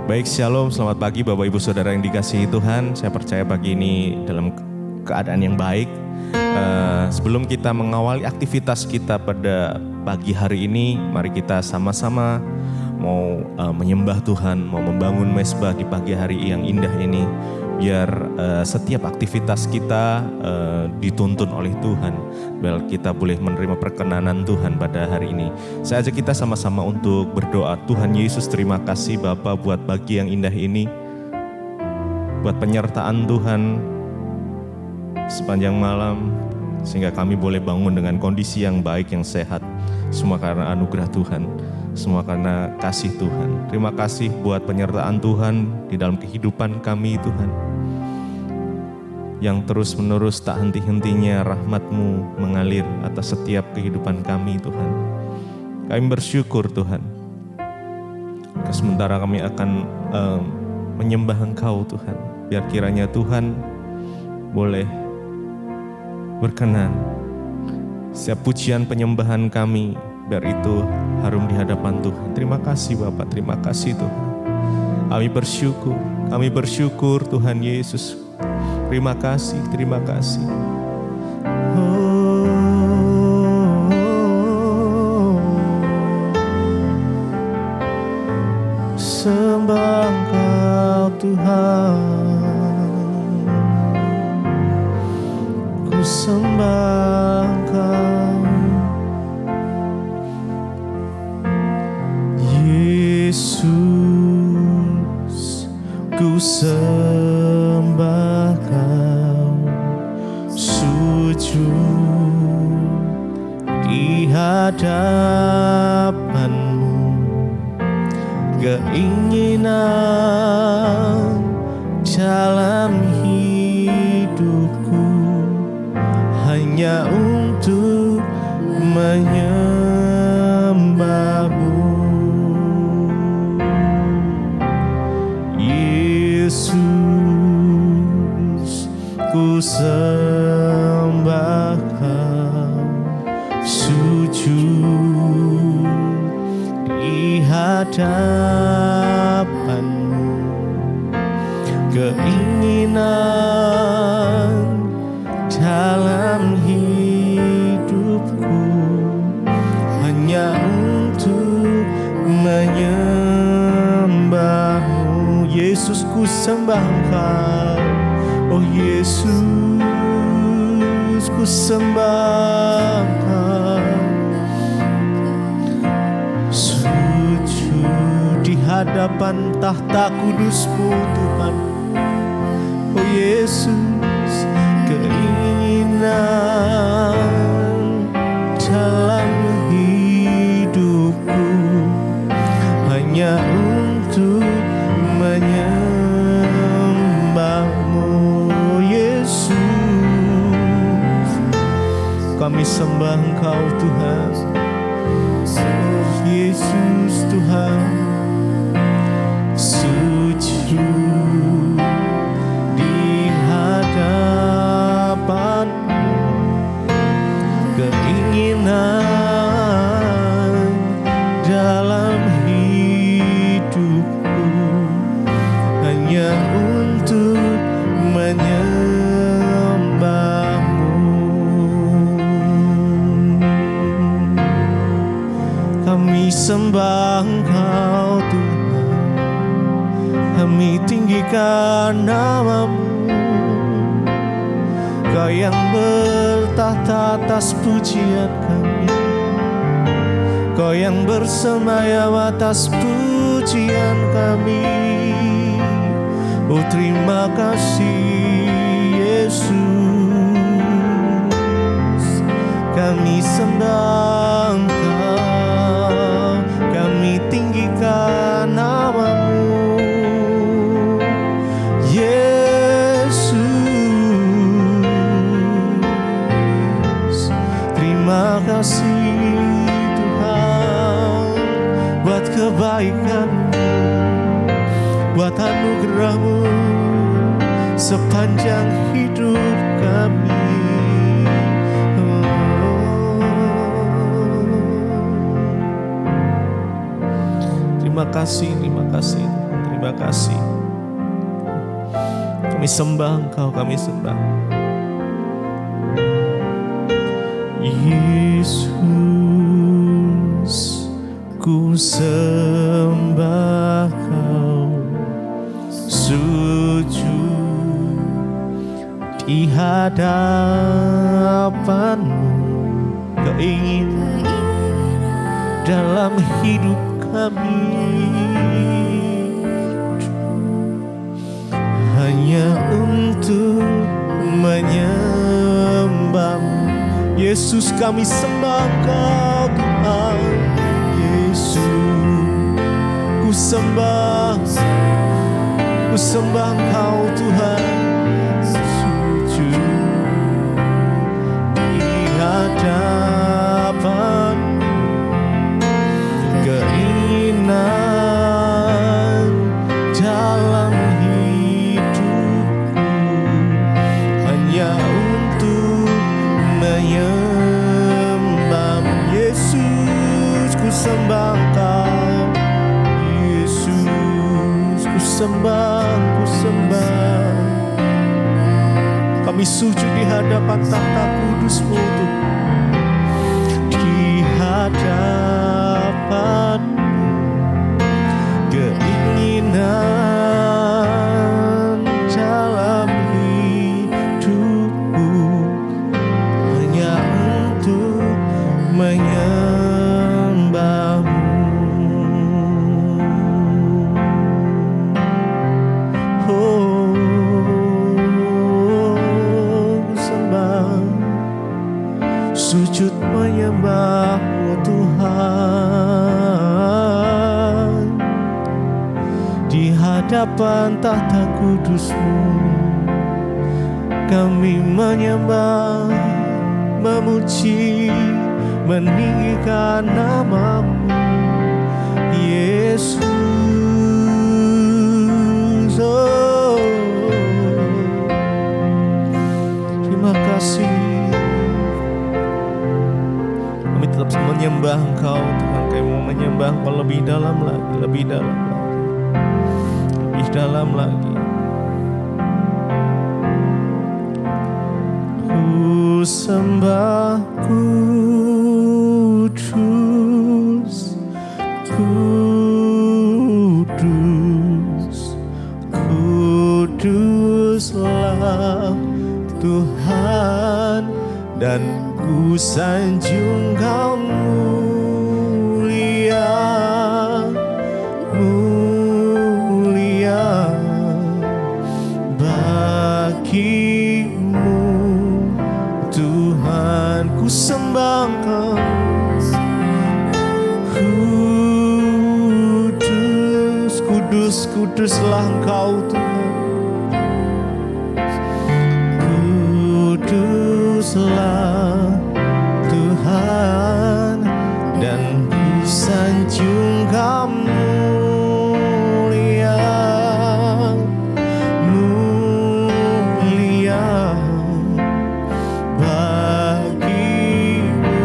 Baik, shalom, selamat pagi Bapak Ibu Saudara yang dikasihi Tuhan. Saya percaya pagi ini dalam keadaan yang baik. Sebelum kita mengawali aktivitas kita pada pagi hari ini, mari kita sama-sama mau menyembah Tuhan, mau membangun mezbah di pagi hari yang indah ini. Biar setiap aktivitas kita dituntun oleh Tuhan, biar kita boleh menerima perkenanan Tuhan pada hari ini. Saya ajak kita sama-sama untuk berdoa. Tuhan Yesus, terima kasih Bapa buat pagi yang indah ini, buat penyertaan Tuhan sepanjang malam, sehingga kami boleh bangun dengan kondisi yang baik, yang sehat. Semua karena anugerah Tuhan, semua karena kasih Tuhan. Terima kasih buat penyertaan Tuhan di dalam kehidupan kami Tuhan. Yang terus-menerus tak henti-hentinya rahmat-Mu mengalir atas setiap kehidupan kami Tuhan. Kami bersyukur Tuhan. Sementara kami akan menyembah Engkau Tuhan. Biar kiranya Tuhan boleh berkenan. Setiap pujian penyembahan kami, biar itu harum di hadapan Tuhan. Terima kasih Bapak, terima kasih Tuhan. Kami bersyukur Tuhan Yesus. Terima kasih, terima kasih. Sembah Engkau Tuhan, ku sembah Engkau, Yesus, ku sembah Kau, sujud di hadapan-Mu, keinginan dalam hidupku hanya untuk menyembah-Mu. Yesus, ku sembah Kau, sujud di hadapan-Mu, keinginan dalam hidupku hanya untuk menyembah-Mu. Yesus, ku sembah Engkau, oh Yesus, ku sembah Engkau, sujud di hadapan tahta kudus-Mu Tuhan. Oh Yesus, keinginan dalam hidupku hanya untuk menyembah-Mu. Yesus, kami sembah Engkau Tuhan. Oh Yesus Tuhan, sujud di hadapan-Mu, keinginan dalam hidupku hanya untuk menyembah-Mu. Kami sembah Engkau Tuhan, kami tinggikan nama-Mu. Kau yang bertahta atas pujian kami, Kau yang bersemayam atas pujian kami. Oh terima kasih Yesus, kami sembah Engkau, kami tinggikan nama-Mu. Yesus, terima kasih Tuhan buat kebaikan-Mu, buat anugerah-Mu sepanjang hidup kami. Terima kasih, terima kasih. Terima kasih. Kami sembah Engkau, kami sembah. Yesus, ku sembah Kau, sujud di hadapan-Mu, keinginan dalam hidup kami hanya untuk menyembah-Mu. Yesus, kami sembah Kau Tuhan. Yesus, ku sembah Kau Tuhan. Sujud di hadapan, keinginan dalam hidupku hanya untuk menyembah. Yesus, ku sembah Kau. Yesus, ku sembah. Kami sujud di hadapan tahta kudus-Mu Tuhan. Di hadapan keinginan dalam hidupku hanya untuk menyembah-Mu. Sujud menyembah-Mu Tuhan, di hadapan tahta kudus-Mu kami menyembah, memuji, meninggikan nama-Mu Yesus. Oh, terima kasih. Tetap menyembah Engkau Tuhan. Kami mau menyembah Engkau lebih dalam lagi, lebih dalam lagi, lebih dalam lagi. Ku sembah kudus, kudus, kuduslah Tuhan, dan ku sanjung Kau mulia, mulia bagi-Mu Tuhan. Ku sembah Kau. Kudus, kudus, kuduslah Engkau Tuhan. Kuduslah Tuhan, dan ku sanjung Kau mulia, mulia bagi-Mu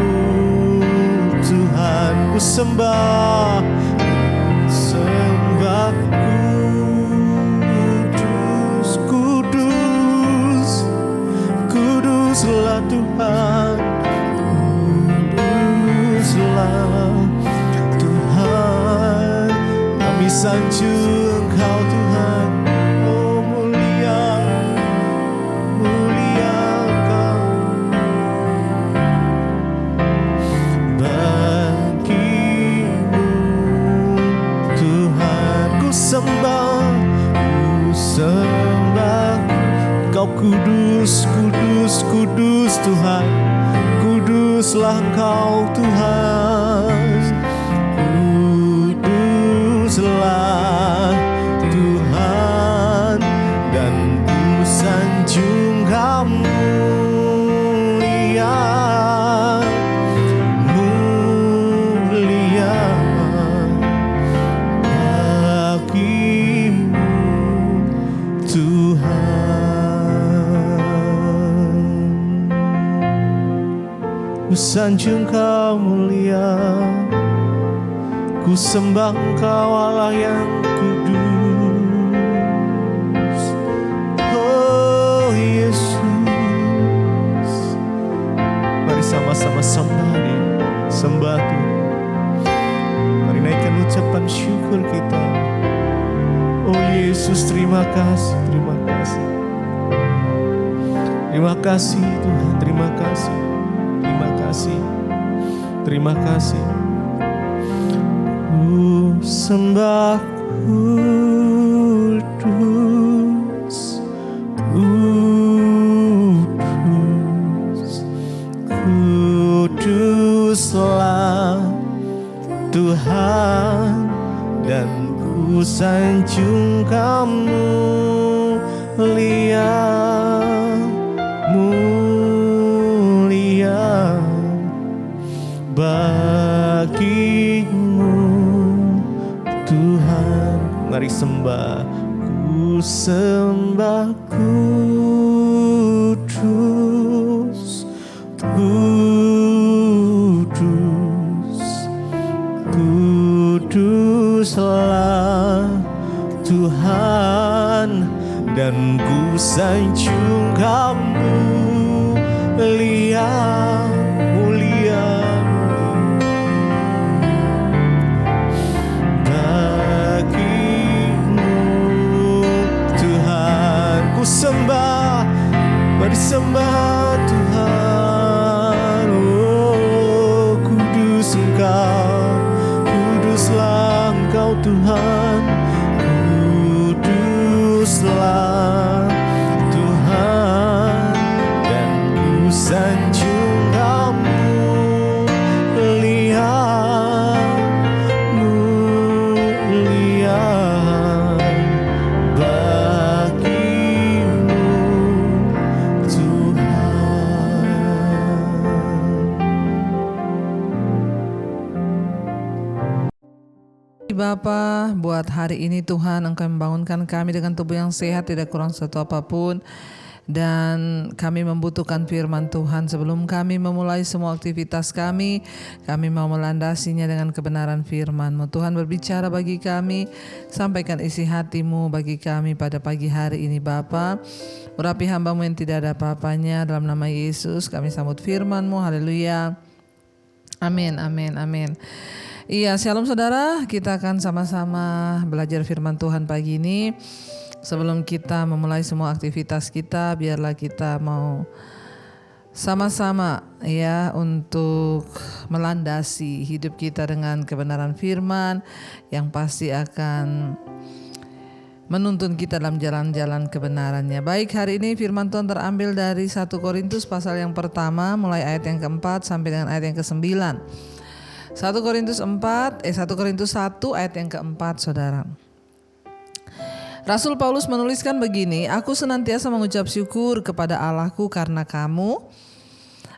Tuhan. Ku sembah, sembah kudus, kudus, kuduslah Tuhan. Tuhan, kami sanjung Kau Tuhan. Oh, mulia, mulia Kau bagi-Mu Tuhan. Ku sembah Kau kudus, kudus, kudus Tuhan. Kuduslah Engkau Tuhan, kuduslah Tuhan, dan ku sanjung Kau mulia, mulia bagi-Mu Tuhan. Ku sanjung Kau mulia, ku sembah Engkau Allah yang kudus. sama-sama sembah Dia, sembah Tuhan. Mari naikkan ucapan syukur kita. Oh Yesus, terima kasih, terima kasih. Terima kasih Tuhan, terima kasih. Terima kasih. Terima kasih. Ku sembah kudus, kudus, kuduslah Tuhan, dan ku sanjung Kamu mulia, mulia bagimu Tuhan. Mari sembah. Ku sembah kudus, kudus, kuduslah Tuhan, dan ku sanjung Kamu mulia, mulia bagimu Tuhan. Ku sembah, mari sembah Tuhan. Oh kudus Engkau, kuduslah Engkau Tuhan, kuduslah Tuhan, dan ku sanjung Kamu mulia, mulia bagimu Tuhan. Bapa, buat hari ini Tuhan Engkau membangunkan kami dengan tubuh yang sehat, tidak kurang satu apapun. Dan kami membutuhkan firman Tuhan. Sebelum kami memulai semua aktivitas kami mau melandasinya dengan kebenaran firman-Mu. Tuhan berbicara bagi kami, sampaikan isi hati-Mu bagi kami pada pagi hari ini Bapa. Urapi hamba-Mu yang tidak ada apa-apanya, dalam nama Yesus kami sambut firman-Mu. Haleluya. Amin, amin, amin. Iya, shalom saudara, kita akan sama-sama belajar firman Tuhan pagi ini. Sebelum kita memulai semua aktivitas kita, biarlah kita mau sama-sama ya untuk melandasi hidup kita dengan kebenaran firman yang pasti akan menuntun kita dalam jalan-jalan kebenarannya. Baik, hari ini firman Tuhan terambil dari 1 Korintus pasal yang pertama, mulai ayat yang keempat sampai dengan ayat yang ke-9. 1 Korintus 1 ayat yang keempat, saudara. Rasul Paulus menuliskan begini, aku senantiasa mengucap syukur kepada Allahku karena kamu,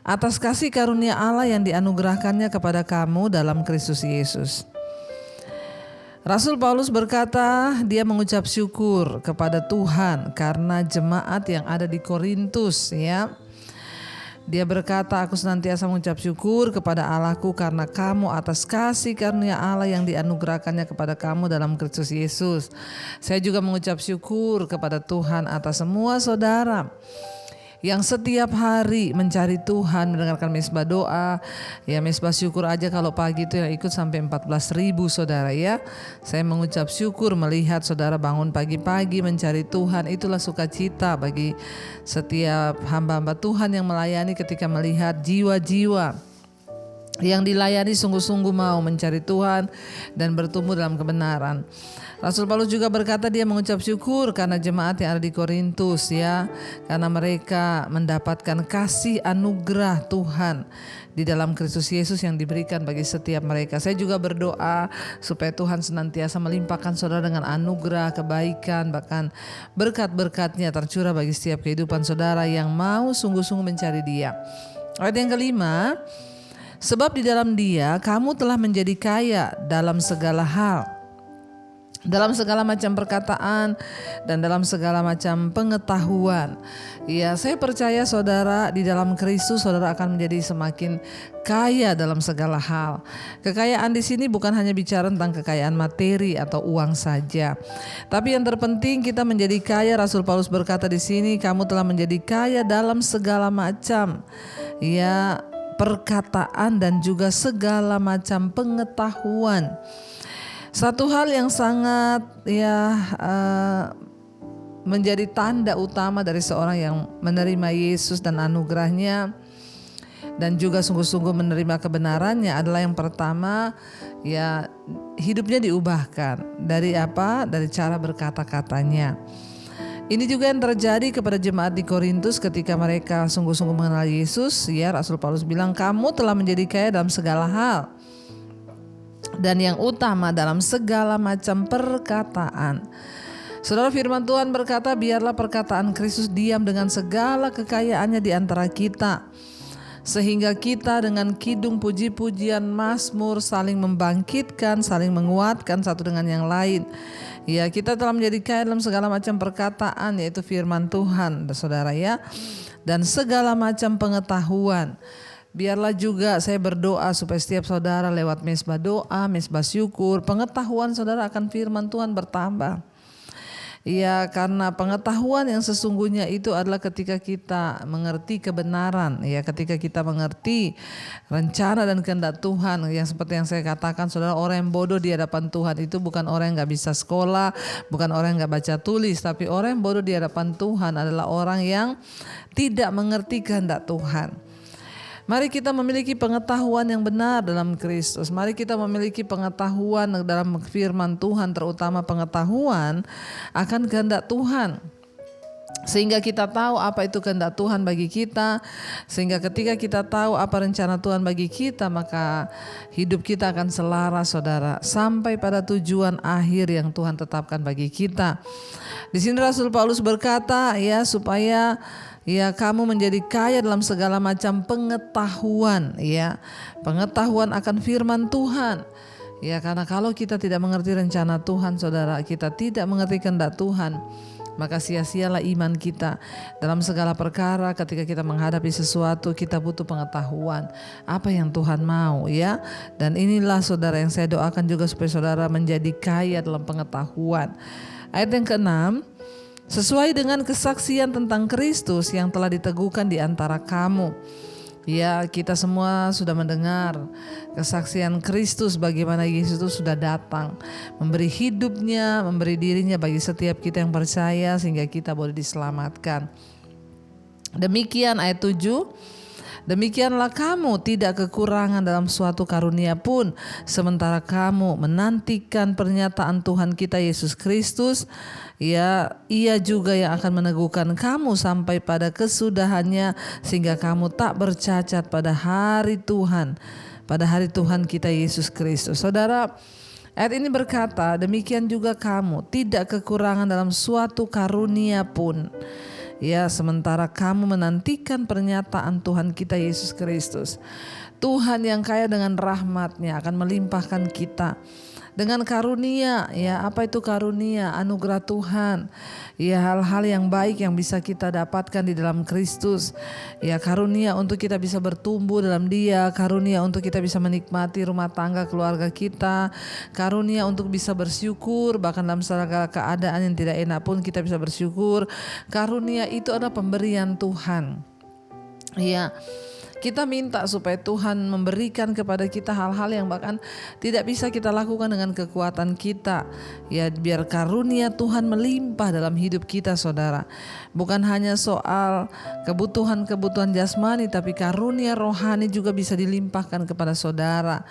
atas kasih karunia Allah yang dianugerahkannya kepada kamu dalam Kristus Yesus. Rasul Paulus berkata, dia mengucap syukur kepada Tuhan karena jemaat yang ada di Korintus, ya. Dia berkata, aku senantiasa mengucap syukur kepada Allahku karena kamu atas kasih karunia Allah yang dianugerahkannya kepada kamu dalam Kristus Yesus. Saya juga mengucap syukur kepada Tuhan atas semua saudara yang setiap hari mencari Tuhan, mendengarkan mesbah doa. Ya, mesbah syukur aja kalau pagi itu yang ikut sampai 14.000 saudara ya. Saya mengucap syukur melihat saudara bangun pagi-pagi mencari Tuhan. Itulah sukacita bagi setiap hamba-hamba Tuhan yang melayani, ketika melihat jiwa-jiwa yang dilayani sungguh-sungguh mau mencari Tuhan dan bertumbuh dalam kebenaran. Rasul Paulus juga berkata dia mengucap syukur karena jemaat yang ada di Korintus ya, karena mereka mendapatkan kasih anugerah Tuhan di dalam Kristus Yesus yang diberikan bagi setiap mereka. Saya juga berdoa supaya Tuhan senantiasa melimpahkan saudara dengan anugerah, kebaikan, bahkan berkat-berkatnya tercurah bagi setiap kehidupan saudara yang mau sungguh-sungguh mencari Dia. Ayat yang kelima, sebab di dalam Dia kamu telah menjadi kaya dalam segala hal, dalam segala macam perkataan dan dalam segala macam pengetahuan. Ya, saya percaya saudara di dalam Kristus saudara akan menjadi semakin kaya dalam segala hal. Kekayaan di sini bukan hanya bicara tentang kekayaan materi atau uang saja, tapi yang terpenting kita menjadi kaya. Rasul Paulus berkata di sini, kamu telah menjadi kaya dalam segala macam ya perkataan dan juga segala macam pengetahuan. Satu hal yang sangat menjadi tanda utama dari seorang yang menerima Yesus dan anugerahnya dan juga sungguh-sungguh menerima kebenarannya adalah yang pertama, hidupnya diubahkan. Dari apa? Dari cara berkata-katanya. Ini juga yang terjadi kepada jemaat di Korintus ketika mereka sungguh-sungguh mengenal Yesus. Rasul Paulus bilang, kamu telah menjadi kaya dalam segala hal, dan yang utama dalam segala macam perkataan. Saudara, firman Tuhan berkata, biarlah perkataan Kristus diam dengan segala kekayaannya di antara kita, sehingga kita dengan kidung puji-pujian mazmur saling membangkitkan, saling menguatkan satu dengan yang lain. Kita telah menjadi kaya dalam segala macam perkataan, yaitu firman Tuhan, saudara dan segala macam pengetahuan. Biarlah juga saya berdoa supaya setiap saudara lewat mesbah doa, mesbah syukur, pengetahuan saudara akan firman Tuhan bertambah. Karena pengetahuan yang sesungguhnya itu adalah ketika kita mengerti kebenaran, ketika kita mengerti rencana dan kehendak Tuhan. Yang seperti yang saya katakan, saudara, orang yang bodoh di hadapan Tuhan itu bukan orang yang gak bisa sekolah, bukan orang yang gak baca tulis, tapi orang yang bodoh di hadapan Tuhan adalah orang yang tidak mengerti kehendak Tuhan. Mari kita memiliki pengetahuan yang benar dalam Kristus. Mari kita memiliki pengetahuan dalam firman Tuhan, terutama pengetahuan akan kehendak Tuhan. Sehingga kita tahu apa itu kehendak Tuhan bagi kita. Sehingga ketika kita tahu apa rencana Tuhan bagi kita, maka hidup kita akan selaras, saudara, sampai pada tujuan akhir yang Tuhan tetapkan bagi kita. Di sini Rasul Paulus berkata, supaya kamu menjadi kaya dalam segala macam pengetahuan, pengetahuan akan firman Tuhan. Karena kalau kita tidak mengerti rencana Tuhan, saudara, kita tidak mengerti kehendak Tuhan, maka sia-sialah iman kita dalam segala perkara. Ketika kita menghadapi sesuatu, kita butuh pengetahuan apa yang Tuhan mau, Dan inilah, saudara, yang saya doakan juga supaya saudara menjadi kaya dalam pengetahuan. Ayat yang ke-6, sesuai dengan kesaksian tentang Kristus yang telah diteguhkan di antara kamu. Kita semua sudah mendengar kesaksian Kristus, bagaimana Yesus itu sudah datang, memberi hidupnya, memberi dirinya bagi setiap kita yang percaya, sehingga kita boleh diselamatkan. Demikian ayat 7. Demikianlah kamu tidak kekurangan dalam suatu karunia pun, sementara kamu menantikan pernyataan Tuhan kita Yesus Kristus. Ia juga yang akan meneguhkan kamu sampai pada kesudahannya, sehingga kamu tak bercacat pada hari Tuhan kita Yesus Kristus. Saudara, ayat ini berkata, demikian juga kamu tidak kekurangan dalam suatu karunia pun, sementara kamu menantikan pernyataan Tuhan kita Yesus Kristus. Tuhan yang kaya dengan rahmat-Nya akan melimpahkan kita dengan karunia. Apa itu karunia? Anugerah Tuhan. Hal-hal yang baik yang bisa kita dapatkan di dalam Kristus. Karunia untuk kita bisa bertumbuh dalam Dia, karunia untuk kita bisa menikmati rumah tangga keluarga kita, karunia untuk bisa bersyukur bahkan dalam segala keadaan yang tidak enak pun kita bisa bersyukur. Karunia itu adalah pemberian Tuhan. Kita minta supaya Tuhan memberikan kepada kita hal-hal yang bahkan tidak bisa kita lakukan dengan kekuatan kita. Biar karunia Tuhan melimpah dalam hidup kita, saudara. Bukan hanya soal kebutuhan jasmani, tapi karunia rohani juga bisa dilimpahkan kepada saudara.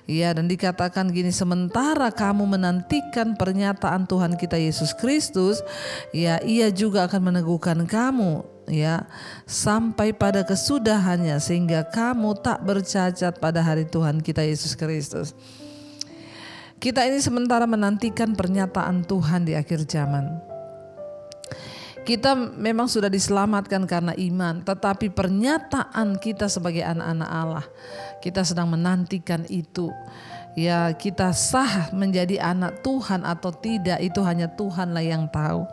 Dan dikatakan gini, sementara kamu menantikan pernyataan Tuhan kita Yesus Kristus, Ia juga akan meneguhkan kamu, sampai pada kesudahannya, sehingga kamu tak bercacat pada hari Tuhan kita Yesus Kristus. Kita ini sementara menantikan pernyataan Tuhan di akhir zaman. Kita memang sudah diselamatkan karena iman, tetapi pernyataan kita sebagai anak-anak Allah, kita sedang menantikan itu. Kita sah menjadi anak Tuhan atau tidak, itu hanya Tuhanlah yang tahu.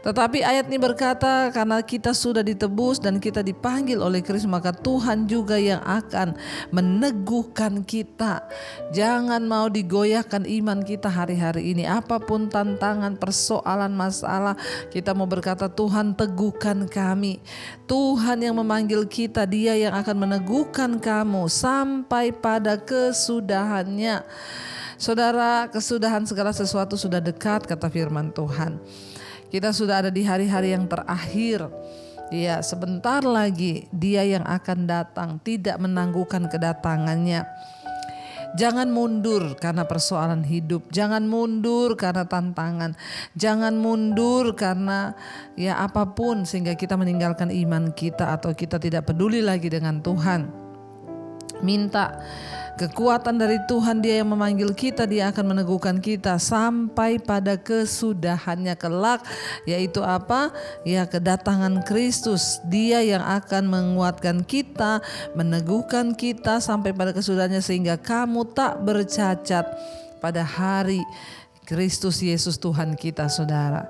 Tetapi ayat ini berkata, karena kita sudah ditebus dan kita dipanggil oleh Kristus, maka Tuhan juga yang akan meneguhkan kita. Jangan mau digoyahkan iman kita hari-hari ini. Apapun tantangan, persoalan, masalah, kita mau berkata, Tuhan teguhkan kami. Tuhan yang memanggil kita, Dia yang akan meneguhkan kamu sampai pada kesudahannya. Saudara, kesudahan segala sesuatu sudah dekat, kata firman Tuhan. Kita sudah ada di hari-hari yang terakhir. Ya, sebentar lagi Dia yang akan datang, tidak menangguhkan kedatangannya. Jangan mundur karena persoalan hidup, jangan mundur karena tantangan, jangan mundur karena ya apapun sehingga kita meninggalkan iman kita atau kita tidak peduli lagi dengan Tuhan. Minta kekuatan dari Tuhan, Dia yang memanggil kita, Dia akan meneguhkan kita sampai pada kesudahannya kelak, yaitu apa? Ya, kedatangan Kristus. Dia yang akan menguatkan kita, meneguhkan kita sampai pada kesudahannya sehingga kamu tak bercacat pada hari Kristus Yesus Tuhan kita, saudara.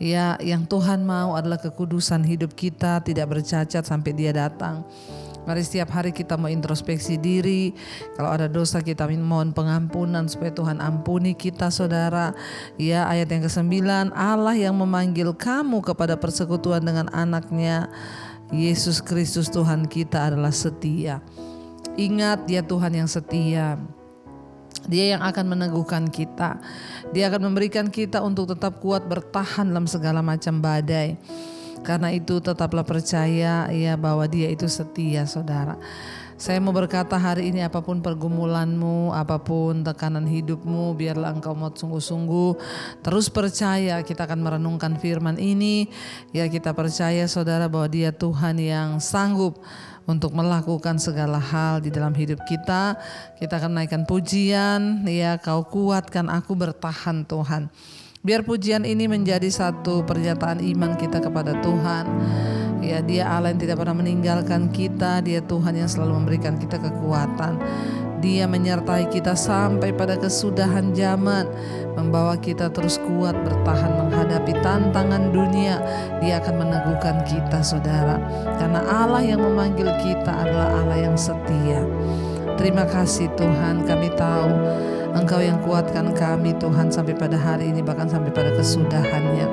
Ya, yang Tuhan mau adalah kekudusan hidup kita tidak bercacat sampai Dia datang. Mari setiap hari kita mau introspeksi diri. Kalau ada dosa kita mohon pengampunan supaya Tuhan ampuni kita, saudara. Ya, ayat yang ke-9, Allah yang memanggil kamu kepada persekutuan dengan anaknya Yesus Kristus Tuhan kita adalah setia. Ingat, Dia Tuhan yang setia. Dia yang akan meneguhkan kita. Dia akan memberikan kita untuk tetap kuat bertahan dalam segala macam badai. Karena itu tetaplah percaya ya bahwa Dia itu setia, saudara. Saya mau berkata hari ini, apapun pergumulanmu, apapun tekanan hidupmu, biarlah engkau mau sungguh-sungguh terus percaya. Kita akan merenungkan firman ini. Ya, kita percaya, saudara, bahwa Dia Tuhan yang sanggup untuk melakukan segala hal di dalam hidup kita. Kita akan naikkan pujian, ya, Kau kuatkan aku bertahan, Tuhan. Biar pujian ini menjadi satu pernyataan iman kita kepada Tuhan. Ya, Dia Allah yang tidak pernah meninggalkan kita. Dia Tuhan yang selalu memberikan kita kekuatan. Dia menyertai kita sampai pada kesudahan zaman, membawa kita terus kuat bertahan menghadapi tantangan dunia. Dia akan meneguhkan kita, saudara. Karena Allah yang memanggil kita adalah Allah yang setia. Terima kasih Tuhan, kami tahu Engkau yang kuatkan kami, Tuhan, sampai pada hari ini, bahkan sampai pada kesudahannya.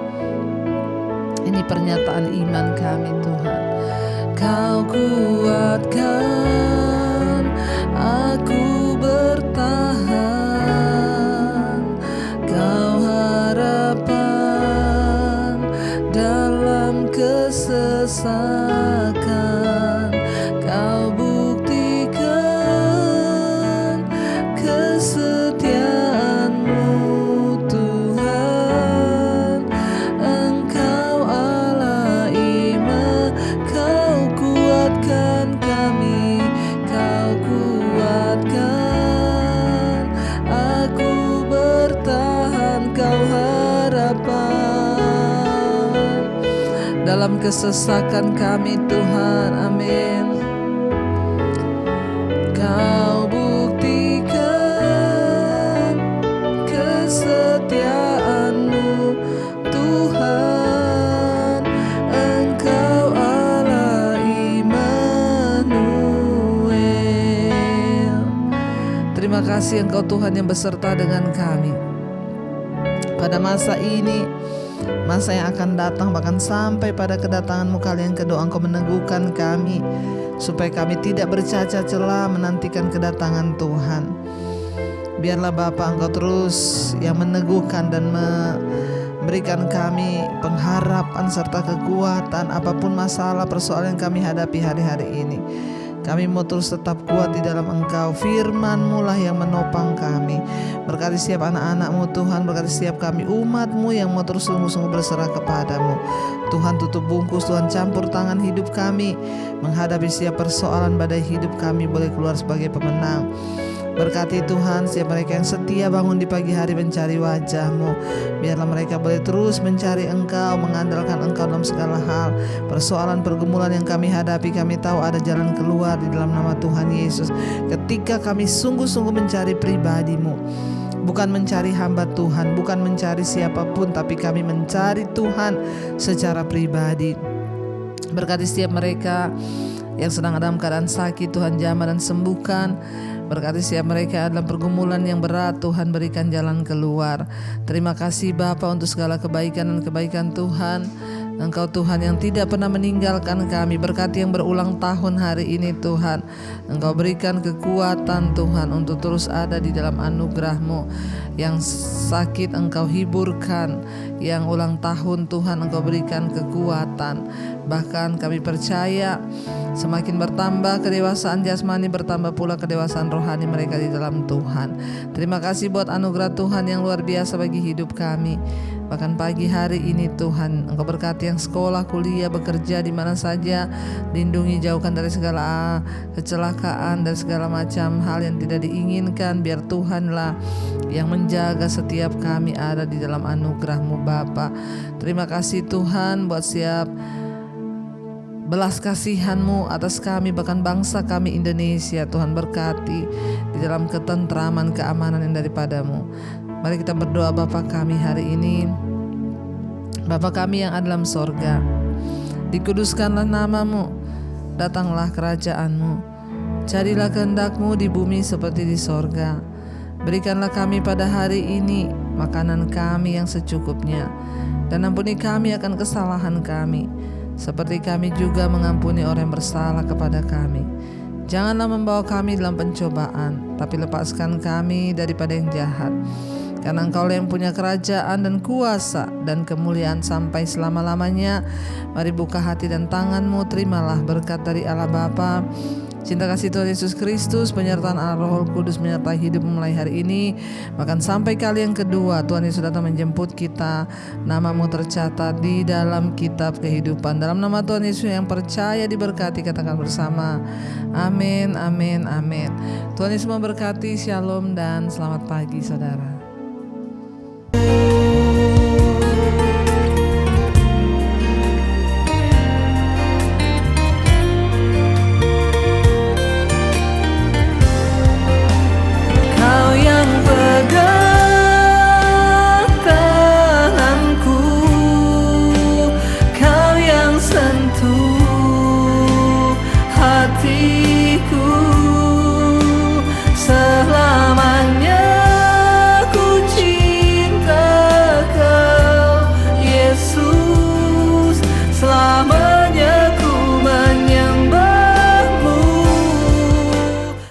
Ini pernyataan iman kami, Tuhan. Kau kuatkan aku bertahan, Kau harapan dalam kesesakan, Kau buktikan kesetiaan-Mu, Tuhan. Engkau Allah iman, Kau kuatkan kami, Kau kuatkan aku bertahan, Kau harapan dalam kesesakan kami, Tuhan. Amin. Kau buktikan kesetiaan-Mu, Tuhan. Engkau Allah Immanuel. Terima kasih Engkau Tuhan yang beserta dengan kami pada masa ini, masa yang akan datang, bahkan sampai pada kedatangan-Mu kali yang kedua. Engkau meneguhkan kami supaya kami tidak bercacat celah menantikan kedatangan Tuhan. Biarlah Bapa, Engkau terus yang meneguhkan dan memberikan kami pengharapan serta kekuatan apapun masalah persoalan yang kami hadapi hari-hari ini. Kami mau terus tetap kuat di dalam Engkau. Firman-Mu lah yang menopang kami. Berkati setiap anak-anak-Mu Tuhan, berkati setiap kami umat-Mu yang mau terus sungguh-sungguh berserah kepada-Mu. Tuhan, tutup bungkus, Tuhan, campur tangan hidup kami menghadapi setiap persoalan badai hidup kami boleh keluar sebagai pemenang. Berkati Tuhan setiap mereka yang setia bangun di pagi hari mencari wajah-Mu. Biarlah mereka boleh terus mencari Engkau, mengandalkan Engkau dalam segala hal. Persoalan pergumulan yang kami hadapi, kami tahu ada jalan keluar di dalam nama Tuhan Yesus. Ketika kami sungguh-sungguh mencari pribadi-Mu, bukan mencari hamba Tuhan, bukan mencari siapapun, tapi kami mencari Tuhan secara pribadi. Berkati setiap mereka yang sedang dalam keadaan sakit, Tuhan jamah dan sembuhkan. Berkati setiap mereka dalam pergumulan yang berat, Tuhan berikan jalan keluar. Terima kasih Bapa untuk segala kebaikan dan kebaikan Tuhan. Engkau Tuhan yang tidak pernah meninggalkan kami. Berkati yang berulang tahun hari ini Tuhan, Engkau berikan kekuatan Tuhan untuk terus ada di dalam anugerah-Mu. Yang sakit Engkau hiburkan, yang ulang tahun Tuhan Engkau berikan kekuatan. Bahkan kami percaya semakin bertambah kedewasaan jasmani, bertambah pula kedewasaan rohani mereka di dalam Tuhan. Terima kasih buat anugerah Tuhan yang luar biasa bagi hidup kami. Bahkan pagi hari ini Tuhan, Engkau berkati yang sekolah, kuliah, bekerja di mana saja. Lindungi, jauhkan dari segala kecelakaan, dari segala macam hal yang tidak diinginkan. Biar Tuhanlah yang menjaga setiap kami ada di dalam anugerah-Mu Bapa. Terima kasih Tuhan buat setiap belas kasihan-Mu atas kami, bahkan bangsa kami Indonesia. Tuhan berkati di dalam ketentraman, keamanan yang daripada-Mu. Mari kita berdoa. Bapa kami hari ini, Bapa kami yang ada dalam sorga, dikuduskanlah nama-Mu, datanglah kerajaan-Mu, jadilah kehendak-Mu di bumi seperti di sorga. Berikanlah kami pada hari ini makanan kami yang secukupnya, dan ampuni kami akan kesalahan kami, seperti kami juga mengampuni orang yang bersalah kepada kami. Janganlah membawa kami dalam pencobaan, tapi lepaskan kami daripada yang jahat. Karena Engkau yang punya kerajaan dan kuasa dan kemuliaan sampai selama-lamanya. Mari buka hati dan tangan-Mu, terimalah berkat dari Allah Bapa, cinta kasih Tuhan Yesus Kristus, penyertaan Allah Roh Kudus menyertai hidup mulai hari ini, bahkan sampai kali yang kedua Tuhan Yesus datang menjemput kita. Nama-Mu tercatat di dalam kitab kehidupan. Dalam nama Tuhan Yesus yang percaya diberkati, katakan bersama, amin, amin, amin. Tuhan Yesus memberkati. Shalom dan selamat pagi saudara.